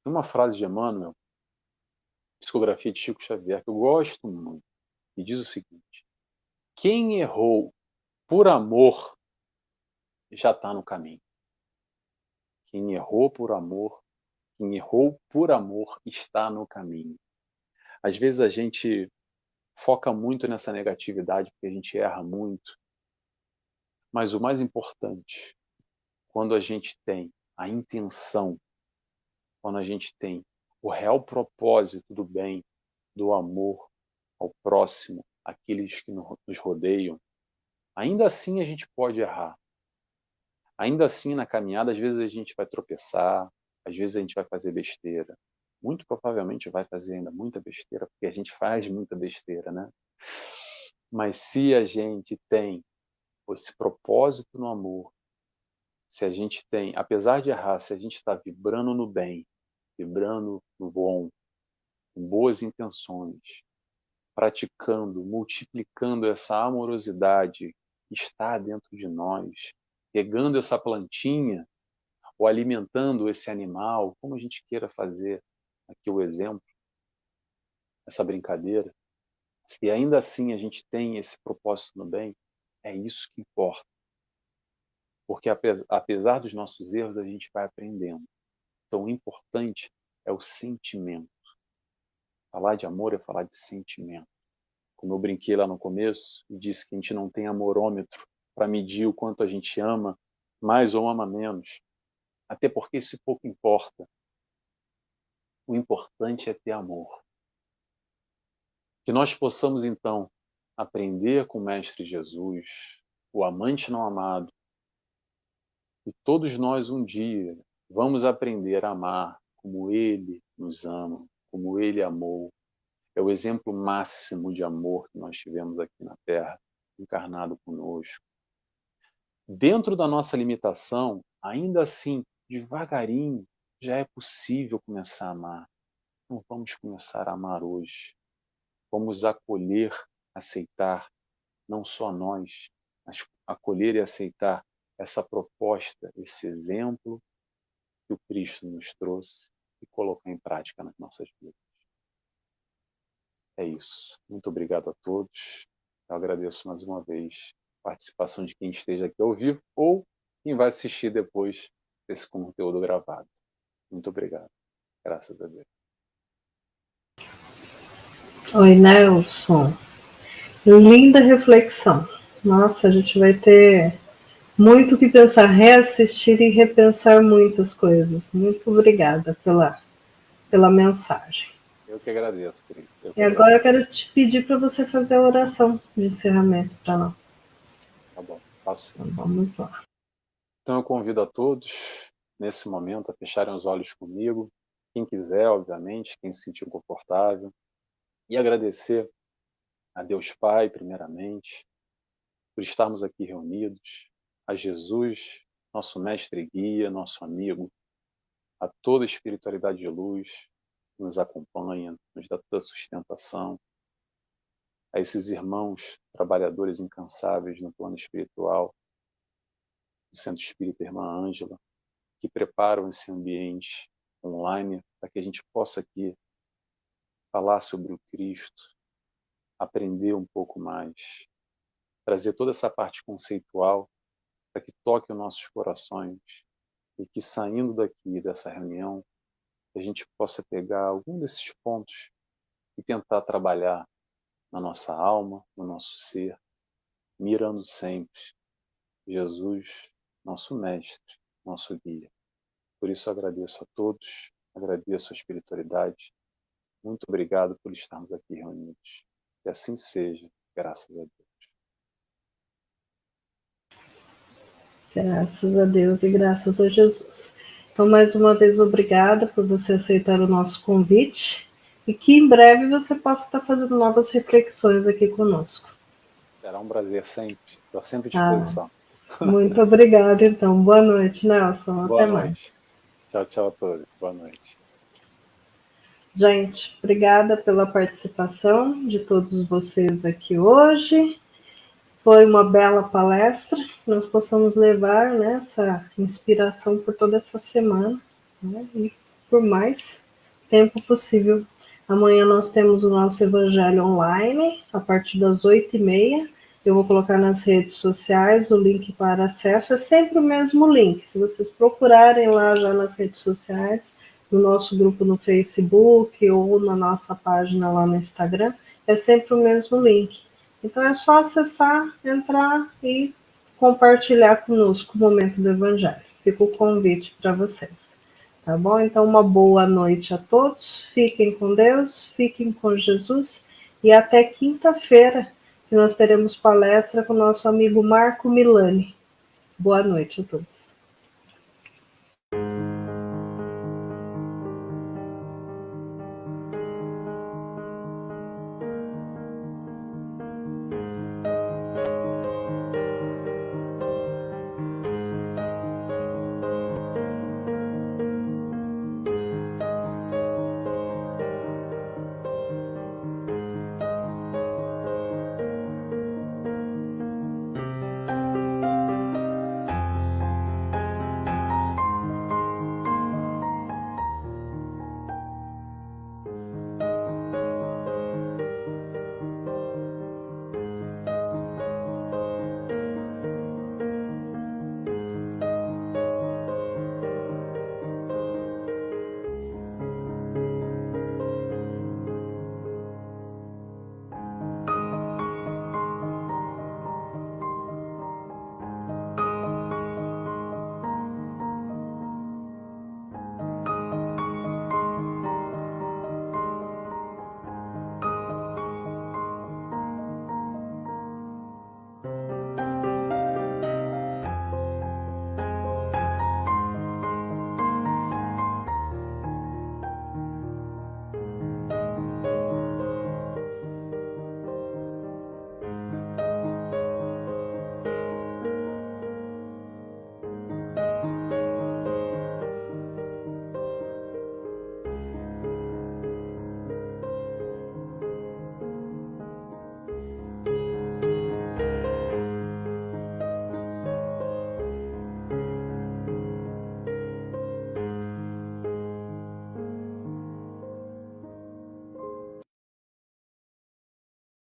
Tem uma frase de Emmanuel, psicografia de Chico Xavier, que eu gosto muito, e diz o seguinte: quem errou por amor já está no caminho. Quem errou por amor, quem errou por amor está no caminho. Às vezes a gente foca muito nessa negatividade porque a gente erra muito, mas o mais importante, quando a gente tem a intenção, quando a gente tem o real propósito do bem, do amor ao próximo, àqueles que nos rodeiam, ainda assim a gente pode errar. Ainda assim, na caminhada, às vezes a gente vai tropeçar, às vezes a gente vai fazer besteira. Muito provavelmente vai fazer ainda muita besteira, porque a gente faz muita besteira, né? Mas se a gente tem esse propósito no amor, se a gente tem, apesar de errar, se a gente está vibrando no bem, vibrando no bom, com boas intenções, praticando, multiplicando essa amorosidade que está dentro de nós, regando essa plantinha ou alimentando esse animal, como a gente queira fazer aqui o exemplo, essa brincadeira, se ainda assim a gente tem esse propósito no bem, é isso que importa. Porque apesar dos nossos erros, a gente vai aprendendo. Então o importante é o sentimento. Falar de amor é falar de sentimento. Como eu brinquei lá no começo, e disse que a gente não tem amorômetro para medir o quanto a gente ama mais ou ama menos. Até porque isso pouco importa. O importante é ter amor. Que nós possamos, então, aprender com o Mestre Jesus, o amante não amado, e todos nós um dia vamos aprender a amar como Ele nos ama, como Ele amou. É o exemplo máximo de amor que nós tivemos aqui na Terra, encarnado conosco. Dentro da nossa limitação, ainda assim, devagarinho, já é possível começar a amar. Então vamos começar a amar hoje. Vamos acolher, aceitar, não só nós, mas acolher e aceitar essa proposta, esse exemplo que o Cristo nos trouxe e colocar em prática nas nossas vidas. É isso. Muito obrigado a todos. Eu agradeço mais uma vez participação de quem esteja aqui ao vivo ou quem vai assistir depois desse conteúdo gravado. Muito obrigado. Graças a Deus. Oi, Nelson. Linda reflexão. Nossa, a gente vai ter muito o que pensar, reassistir e repensar muitas coisas. Muito obrigada pela mensagem. Eu que agradeço, querido. E agora eu quero te pedir para você fazer a oração de encerramento para nós. Tá bom, faço sim. Então, vamos lá. Então eu convido a todos, nesse momento, a fecharem os olhos comigo. Quem quiser, obviamente, quem se sentir confortável. E agradecer a Deus Pai, primeiramente, por estarmos aqui reunidos, a Jesus, nosso mestre e guia, nosso amigo, a toda a espiritualidade de luz que nos acompanha, nos dá toda a sustentação, a esses irmãos trabalhadores incansáveis no plano espiritual, do Centro Espírita Irmã Ângela, que preparam esse ambiente online para que a gente possa aqui falar sobre o Cristo, aprender um pouco mais, trazer toda essa parte conceitual para que toque os nossos corações e que, saindo daqui dessa reunião, a gente possa pegar algum desses pontos e tentar trabalhar na nossa alma, no nosso ser, mirando sempre Jesus, nosso mestre, nosso guia. Por isso agradeço a todos, agradeço a espiritualidade. Muito obrigado por estarmos aqui reunidos. Que assim seja, graças a Deus. Graças a Deus e graças a Jesus. Então, mais uma vez, obrigada por você aceitar o nosso convite e que em breve você possa estar fazendo novas reflexões aqui conosco. Será um prazer sempre. Estou sempre à disposição. Muito obrigada, então. Boa noite, Nelson. Boa Até noite. mais. Tchau, tchau a todos. Boa noite. Gente, obrigada pela participação de todos vocês aqui hoje. Foi uma bela palestra, que nós possamos levar, né, essa inspiração por toda essa semana, né, e por mais tempo possível. Amanhã nós temos o nosso Evangelho online, a partir das 8h30. Eu vou colocar nas redes sociais o link para acesso, é sempre o mesmo link. Se vocês procurarem lá já nas redes sociais, no nosso grupo no Facebook ou na nossa página lá no Instagram, é sempre o mesmo link. Então é só acessar, entrar e compartilhar conosco o momento do Evangelho. Fica o convite para vocês. Tá bom? Então, uma boa noite a todos. Fiquem com Deus, fiquem com Jesus. E até quinta-feira, que nós teremos palestra com o nosso amigo Marco Milani. Boa noite a todos.